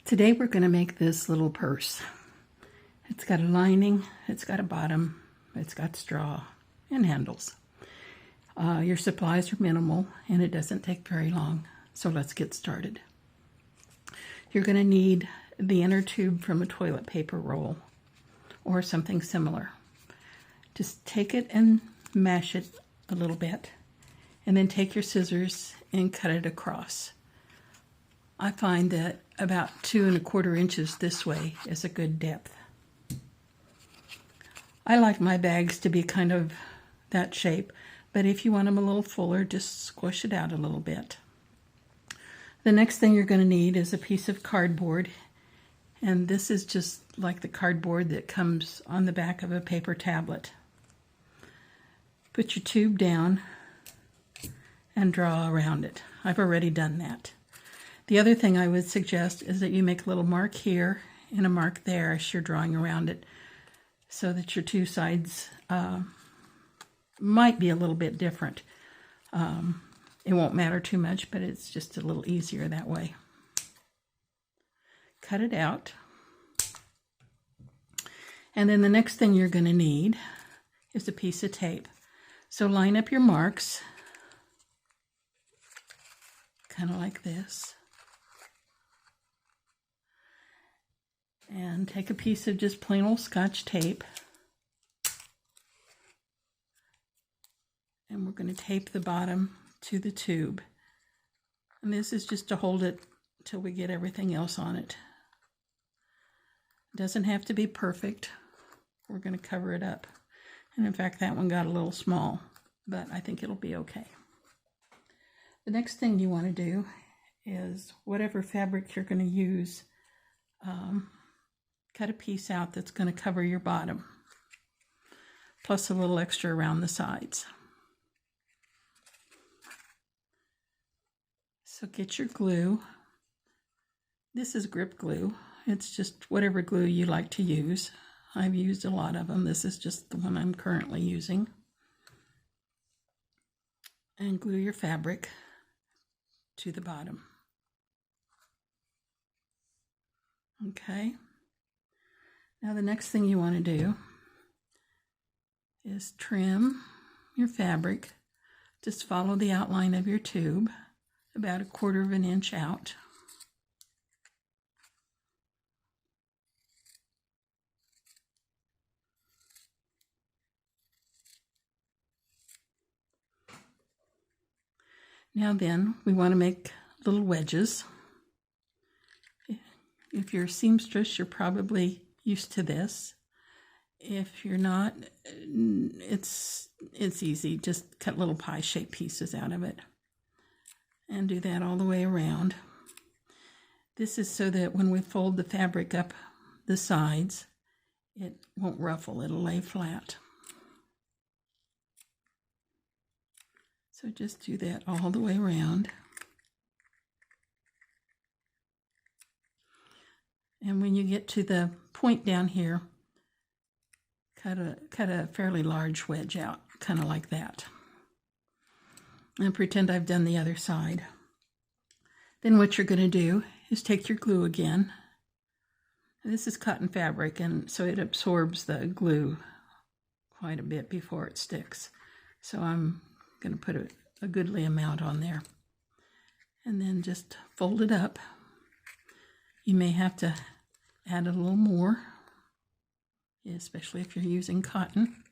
Today we're going to make this little purse. It's got a lining, it's got a bottom, it's got straw and handles. Your supplies are minimal and it doesn't take very long, so let's get started. You're going to need the inner tube from a toilet paper roll or something similar. Just take it and mash it a little bit, and then take your scissors and cut it across. I find that about 2 1/4 inches this way is a good depth. I like my bags to be kind of that shape, but if you want them a little fuller, just squish it out a little bit. The next thing you're going to need is a piece of cardboard, and this is just like the cardboard that comes on the back of a paper tablet. Put your tube down and draw around it. I've already done that. The other thing I would suggest is that you make a little mark here and a mark there as you're drawing around it, so that your two sides might be a little bit different. It won't matter too much, but it's just a little easier that way. Cut it out. And then the next thing you're going to need is a piece of tape. So line up your marks, kind of like this. And take a piece of just plain old Scotch tape. And we're going to tape the bottom to the tube. And this is just to hold it till we get everything else on it. It doesn't have to be perfect. We're going to cover it up. And in fact, that one got a little small, but I think it'll be okay. The next thing you want to do is whatever fabric you're going to use, cut a piece out that's going to cover your bottom, plus a little extra around the sides. So get your glue. This is grip glue. It's just whatever glue you like to use. I've used a lot of them. This is just the one I'm currently using. And glue your fabric to the bottom. Okay. Now the next thing you want to do is trim your fabric. Just follow the outline of your tube about 1/4 inch out. Now then, we want to make little wedges. If you're a seamstress, you're probably used to this. If you're not, it's easy. Just cut little pie-shaped pieces out of it. And do that all the way around. This is so that when we fold the fabric up the sides, it won't ruffle, it'll lay flat. So just do that all the way around. And when you get to the point down here, cut a fairly large wedge out, kind of like that. And pretend I've done the other side. Then what you're going to do is take your glue again. This is cotton fabric, and so it absorbs the glue quite a bit before it sticks. So I'm going to put a goodly amount on there. And then just fold it up. You may have to add a little more, especially if you're using cotton.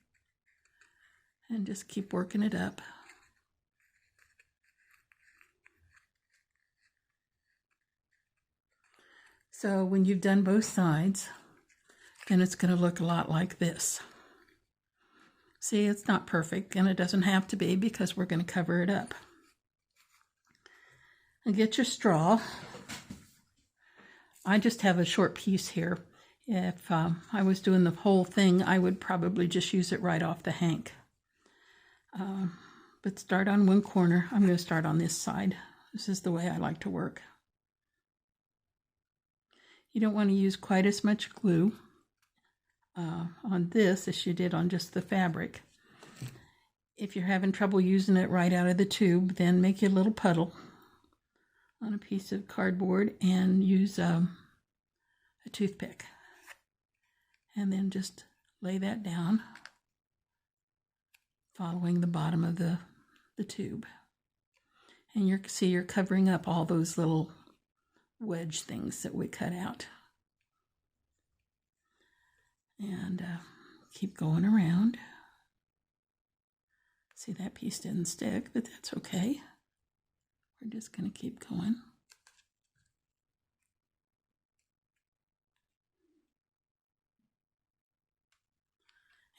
And just keep working it up. So when you've done both sides, then it's going to look a lot like this. See, it's not perfect, and it doesn't have to be because we're going to cover it up. And get your straw. I just have a short piece here. If I was doing the whole thing, I would probably just use it right off the hank. But start on one corner. I'm going to start on this side. This is the way I like to work. You don't want to use quite as much glue on this as you did on just the fabric. If you're having trouble using it right out of the tube, then make you a little puddle on a piece of cardboard and use a toothpick. And then just lay that down, following the bottom of the tube. And you're covering up all those little wedge things that we cut out. And keep going around. See, that piece didn't stick, but that's okay. We're just going to keep going.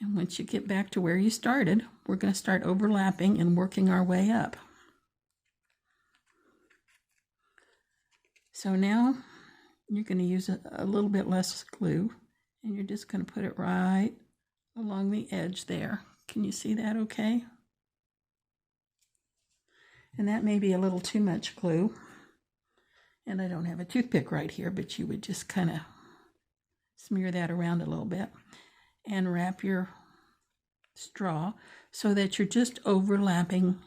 And once you get back to where you started, we're going to start overlapping and working our way up. So now you're going to use a little bit less glue, and you're just going to put it right along the edge there. Can you see that okay? And that may be a little too much glue. And I don't have a toothpick right here, but you would just kind of smear that around a little bit and wrap your straw so that you're just overlapping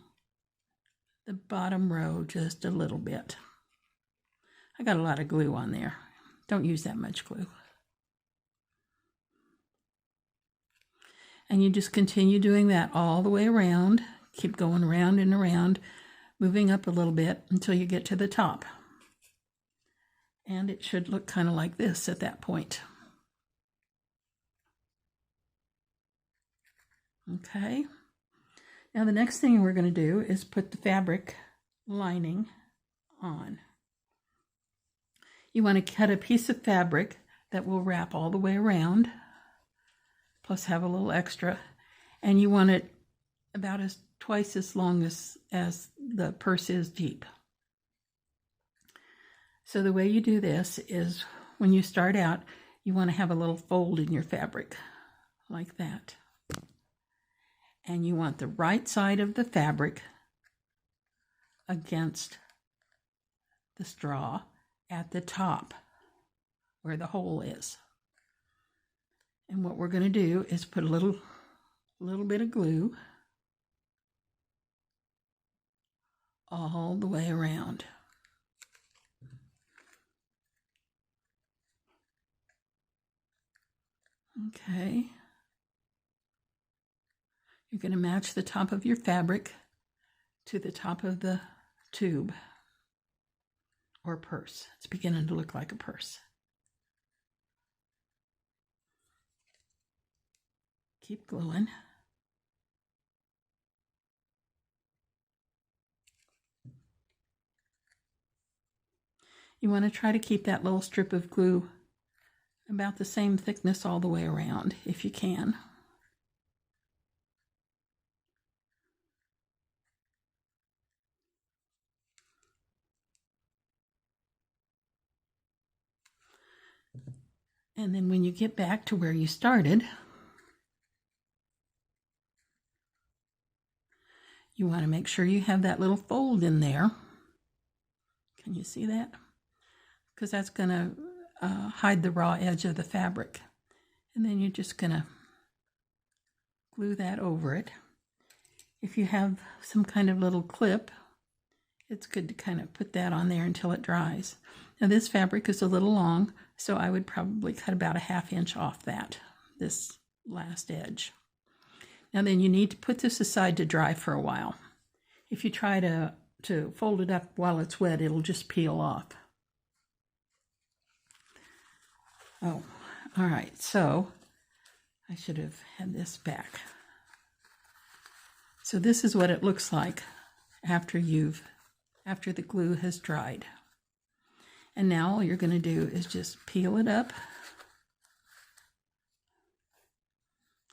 the bottom row just a little bit. I got a lot of glue on there. Don't use that much glue. And you just continue doing that all the way around. Keep going around and around, moving up a little bit until you get to the top. And it should look kind of like this at that point. Okay. Now the next thing we're going to do is put the fabric lining on. You want to cut a piece of fabric that will wrap all the way around, plus have a little extra, and you want it about twice as long as the purse is deep. So the way you do this is when you start out, you want to have a little fold in your fabric, like that. And you want the right side of the fabric against the straw at the top where the hole is. And what we're going to do is put a little bit of glue all the way around. Okay. You're going to match the top of your fabric to the top of the tube or purse. It's beginning to look like a purse. Keep gluing. You want to try to keep that little strip of glue about the same thickness all the way around, if you can. And then when you get back to where you started, you want to make sure you have that little fold in there. Can you see that? Because that's going to hide the raw edge of the fabric. And then you're just going to glue that over it. If you have some kind of little clip, it's good to kind of put that on there until it dries. Now this fabric is a little long, so I would probably cut about a 1/2 inch off this last edge. Now then you need to put this aside to dry for a while. If you try to fold it up while it's wet, it'll just peel off. Oh, all right, so I should have had this back. So this is what it looks like after the glue has dried. And now all you're going to do is just peel it up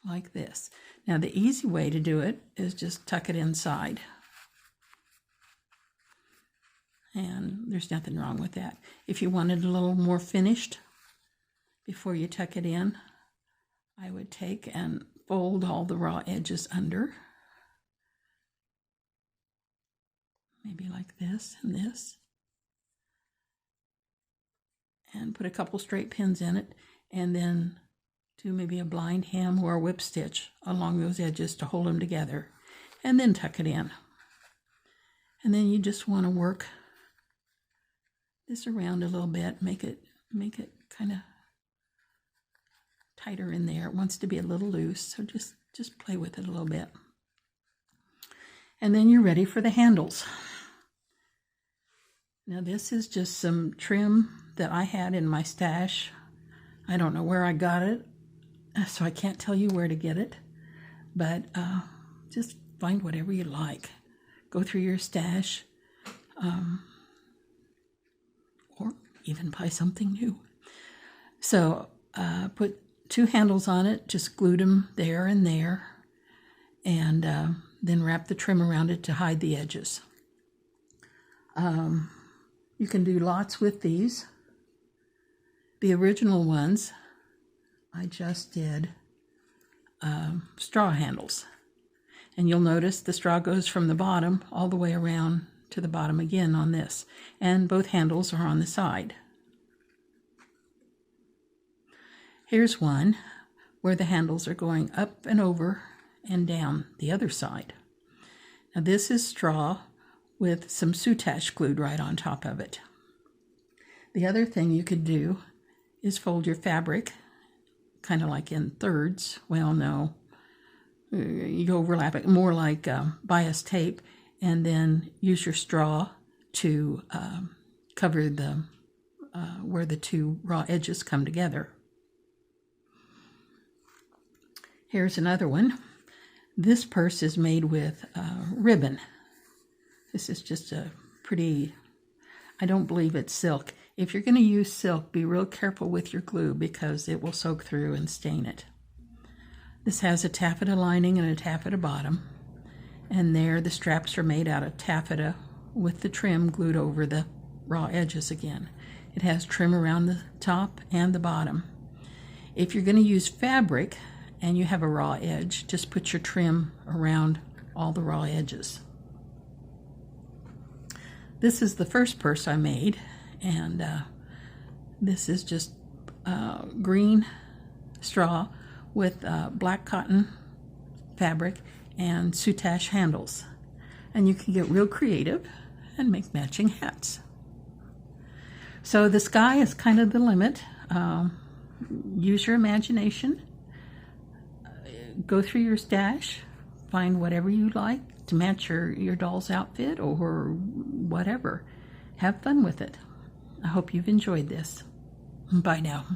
like this. Now the easy way to do it is just tuck it inside. And there's nothing wrong with that. If you wanted a little more finished before you tuck it in, I would take and fold all the raw edges under. Maybe like this and this. And put a couple straight pins in it, and then do maybe a blind hem or a whip stitch along those edges to hold them together, and then tuck it in. And then you just want to work this around a little bit, make it kind of tighter in there. It wants to be a little loose, so just play with it a little bit. And then you're ready for the handles. Now this is just some trim that I had in my stash. I don't know where I got it, so I can't tell you where to get it, but just find whatever you like. Go through your stash, or even buy something new. So put 2 handles on it, just glued them there and there, and then wrap the trim around it to hide the edges. You can do lots with these. The original ones, I just did straw handles. And you'll notice the straw goes from the bottom all the way around to the bottom again on this. And both handles are on the side. Here's one where the handles are going up and over and down the other side. Now this is straw with some soutache glued right on top of it. The other thing you could do is fold your fabric kind of like in thirds. Well, no, you overlap it more like bias tape, and then use your straw to cover the where the 2 raw edges come together. Here's another one. This purse is made with ribbon. This is just a pretty, I don't believe it's silk. If you're going to use silk, be real careful with your glue because it will soak through and stain it. This has a taffeta lining and a taffeta bottom. And there the straps are made out of taffeta with the trim glued over the raw edges again. It has trim around the top and the bottom. If you're going to use fabric and you have a raw edge, just put your trim around all the raw edges. This is the first purse I made, and this is just green straw with black cotton fabric and soutache handles. And you can get real creative and make matching hats. So the sky is kind of the limit. Use your imagination. Go through your stash, find whatever you like to match your doll's outfit or whatever. Have fun with it. I hope you've enjoyed this. Bye now.